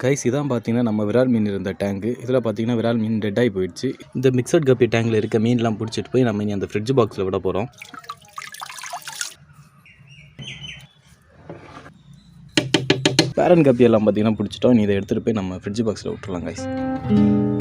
Guys இதான் பார்த்தீங்கன்னா நம்ம விரால் மீன் இருந்த டேங்கு. இதில் பார்த்தீங்கன்னா விரால் மீன் டெட் ஆகி போயிடுச்சு. இந்த மிக்சட் கப்பி டேங்கில் இருக்க மீன்லாம் பிடிச்சிட்டு போய் நம்ம இனி அந்த ஃப்ரிட்ஜ் பாக்ஸில் விட போகிறோம். பேரன் கப்பி எல்லாம் பார்த்தீங்கன்னா பிடிச்சிட்டோம். நீ இதை எடுத்துகிட்டு போய் நம்ம ஃப்ரிட்ஜ் பாக்ஸில் விட்டுறலாம் கைஸ்.